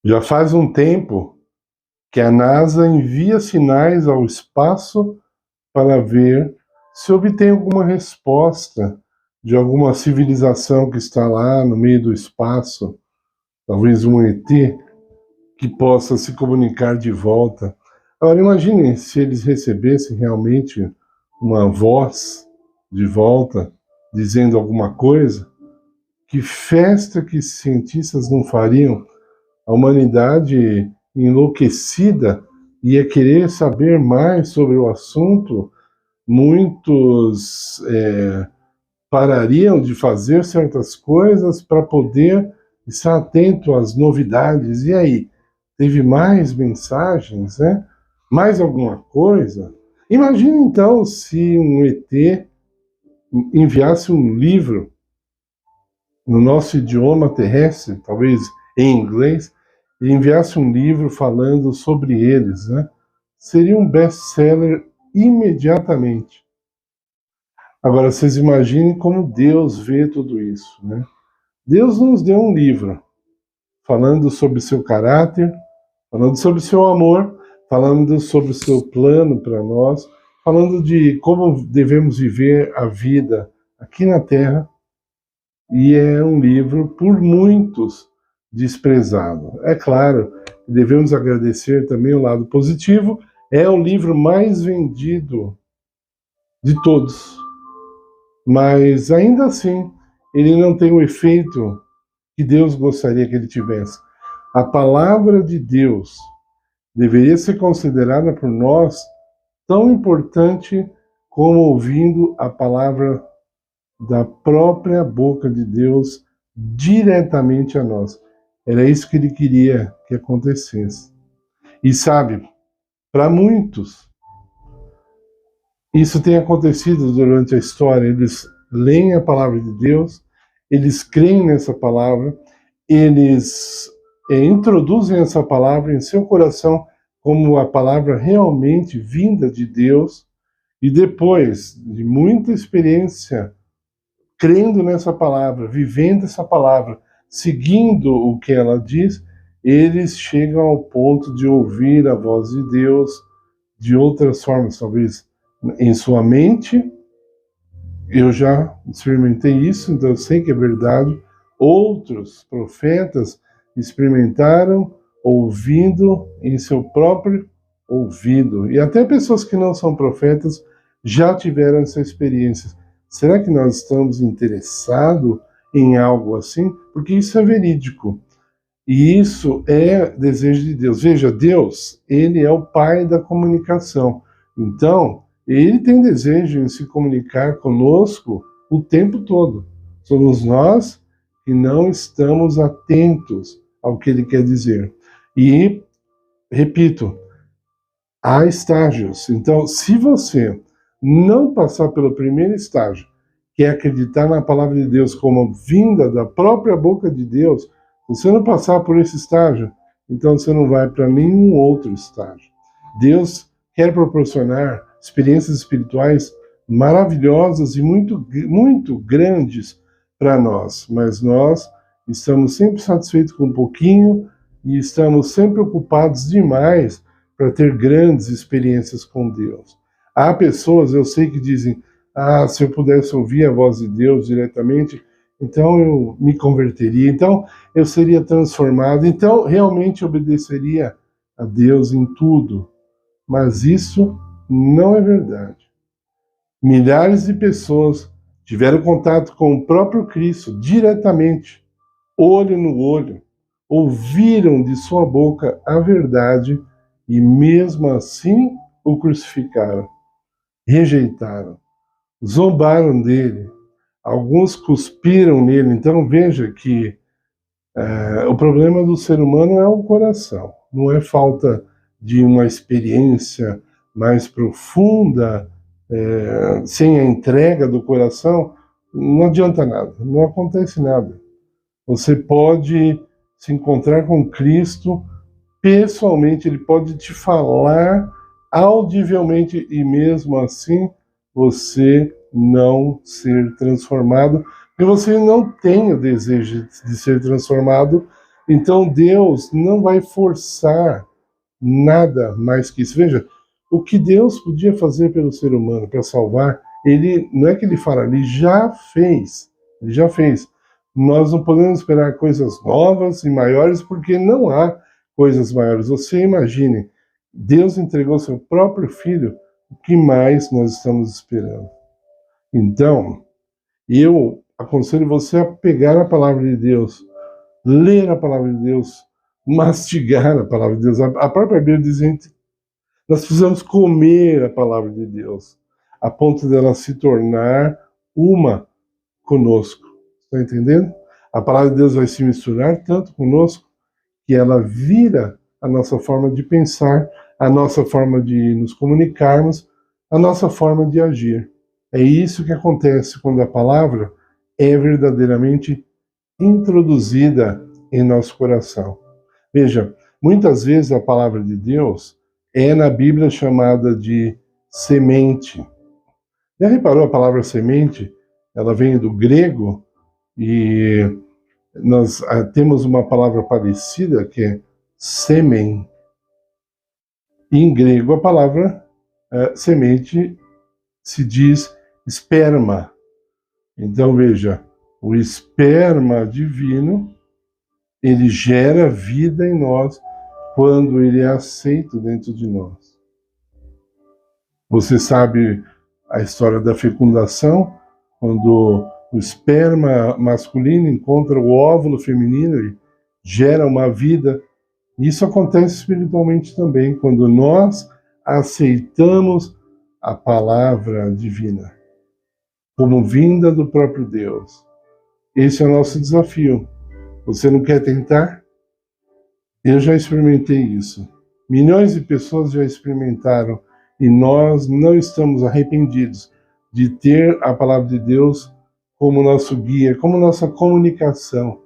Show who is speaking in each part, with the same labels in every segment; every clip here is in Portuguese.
Speaker 1: Já faz um tempo que a NASA envia sinais ao espaço para ver se obtém alguma resposta de alguma civilização que está lá no meio do espaço, talvez um ET, que possa se comunicar de volta. Agora, imagine se eles recebessem realmente uma voz de volta dizendo alguma coisa. Que festa que cientistas não fariam? A humanidade enlouquecida ia querer saber mais sobre o assunto. Muitos parariam de fazer certas coisas para poder estar atento às novidades. E aí? Teve mais mensagens, né? Mais alguma coisa? Imagine então se um ET enviasse um livro no nosso idioma terrestre, talvez em inglês, e enviasse um livro falando sobre eles, né? Seria um best-seller imediatamente. Agora, vocês imaginem como Deus vê tudo isso, né? Deus nos deu um livro falando sobre seu caráter, falando sobre seu amor, falando sobre o seu plano para nós, falando de como devemos viver a vida aqui na Terra, e é um livro por muitos desprezado. É claro, devemos agradecer também o lado positivo, é o livro mais vendido de todos, mas ainda assim ele não tem o efeito que Deus gostaria que ele tivesse. A palavra de Deus deveria ser considerada por nós tão importante como ouvindo a palavra da própria boca de Deus diretamente a nós. Era isso que ele queria que acontecesse. E sabe, para muitos, isso tem acontecido durante a história. Eles leem a palavra de Deus, eles creem nessa palavra, eles introduzem essa palavra em seu coração como a palavra realmente vinda de Deus, e depois de muita experiência crendo nessa palavra, vivendo essa palavra, seguindo o que ela diz, eles chegam ao ponto de ouvir a voz de Deus de outras formas, talvez em sua mente. Eu já experimentei isso, então eu sei que é verdade. Outros profetas experimentaram ouvindo em seu próprio ouvido. E até pessoas que não são profetas já tiveram essa experiência. Será que nós estamos interessados em algo assim? Porque isso é verídico. E isso é desejo de Deus. Veja, Deus, ele é o pai da comunicação. Então, ele tem desejo em se comunicar conosco o tempo todo. Somos nós que não estamos atentos ao que ele quer dizer. E, repito, há estágios. Então, se você não passar pelo primeiro estágio, que é acreditar na palavra de Deus como vinda da própria boca de Deus, se você não passar por esse estágio, então você não vai para nenhum outro estágio. Deus quer proporcionar experiências espirituais maravilhosas e muito grandes para nós, mas nós estamos sempre satisfeitos com um pouquinho e estamos sempre ocupados demais para ter grandes experiências com Deus. Há pessoas, eu sei, que dizem: ah, se eu pudesse ouvir a voz de Deus diretamente, então eu me converteria, então eu seria transformado, então realmente obedeceria a Deus em tudo. Mas isso não é verdade. Milhares de pessoas tiveram contato com o próprio Cristo diretamente, olho no olho, ouviram de sua boca a verdade e mesmo assim o crucificaram, rejeitaram, zombaram dele, alguns cuspiram nele. Então veja que o problema do ser humano é o coração, não é falta de uma experiência mais profunda, sem a entrega do coração, não adianta nada, não acontece nada. Você pode se encontrar com Cristo pessoalmente, ele pode te falar audivelmente e mesmo assim você não ser transformado, porque você não tem o desejo de ser transformado, Então Deus não vai forçar nada mais que isso. Veja, o que Deus podia fazer pelo ser humano para salvar, ele não é que ele fala, ele já fez. Ele já fez. Nós não podemos esperar coisas novas e maiores, porque não há coisas maiores. Você imagine, Deus entregou seu próprio filho, o que mais nós estamos esperando? Então, eu aconselho você a pegar a palavra de Deus, ler a palavra de Deus, mastigar a palavra de Deus. A própria Bíblia diz que nós precisamos comer a palavra de Deus, a ponto dela se tornar uma conosco. Está entendendo? A palavra de Deus vai se misturar tanto conosco que ela vira a nossa forma de pensar, a nossa forma de nos comunicarmos, a nossa forma de agir. É isso que acontece quando a palavra é verdadeiramente introduzida em nosso coração. Veja, muitas vezes a palavra de Deus é na Bíblia chamada de semente. Já reparou a palavra semente? Ela vem do grego e nós temos uma palavra parecida que é sêmen. Em grego a palavra semente se diz esperma. Então veja, o esperma divino, ele gera vida em nós quando ele é aceito dentro de nós. Você sabe a história da fecundação, quando o esperma masculino encontra o óvulo feminino e gera uma vida. Isso acontece espiritualmente também, quando nós aceitamos a palavra divina como vinda do próprio Deus. Esse é o nosso desafio. Você não quer tentar? Eu já experimentei isso. Milhões de pessoas já experimentaram e nós não estamos arrependidos de ter a palavra de Deus como nosso guia, como nossa comunicação.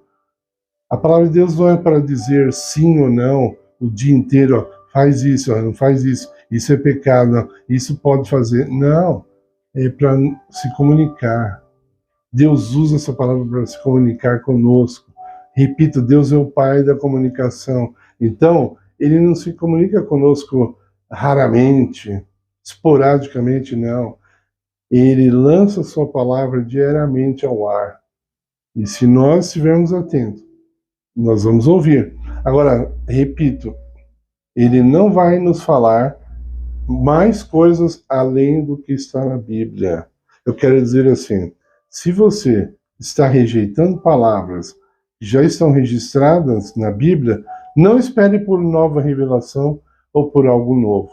Speaker 1: A palavra de Deus não é para dizer sim ou não o dia inteiro, ó, faz isso, ó, não faz isso é pecado, não, isso pode fazer. Não, é para se comunicar. Deus usa essa palavra para se comunicar conosco. Repito, Deus é o Pai da comunicação. Então, Ele não se comunica conosco raramente, esporadicamente, não. Ele lança sua palavra diariamente ao ar. E se nós estivermos atentos, nós vamos ouvir. Agora, repito, ele não vai nos falar mais coisas além do que está na Bíblia. Eu quero dizer assim, se você está rejeitando palavras que já estão registradas na Bíblia, não espere por nova revelação ou por algo novo.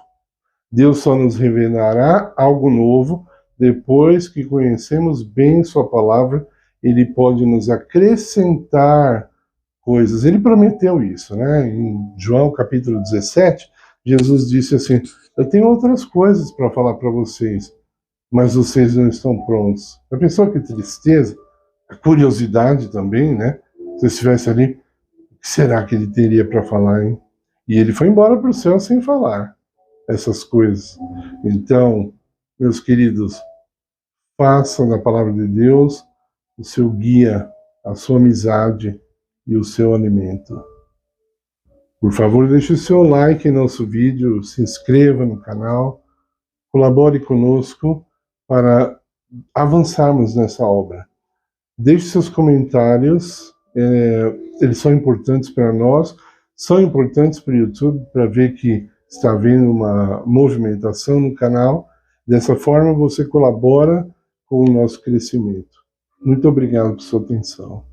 Speaker 1: Deus só nos revelará algo novo depois que conhecemos bem sua palavra. Ele pode nos acrescentar coisas. Ele prometeu isso, né? Em João capítulo 17, Jesus disse assim, eu tenho outras coisas para falar para vocês, mas vocês não estão prontos. A pessoa que tristeza, a curiosidade também, né? Se eu estivesse ali, o que será que ele teria para falar, hein? E ele foi embora para o céu sem falar essas coisas. Então, meus queridos, façam da palavra de Deus o seu guia, a sua amizade e o seu alimento. Por favor, deixe o seu like em nosso vídeo, se inscreva no canal, colabore conosco para avançarmos nessa obra. Deixe seus comentários, eles são importantes para nós, são importantes para o YouTube, para ver que está havendo uma movimentação no canal. Dessa forma, você colabora com o nosso crescimento. Muito obrigado por sua atenção.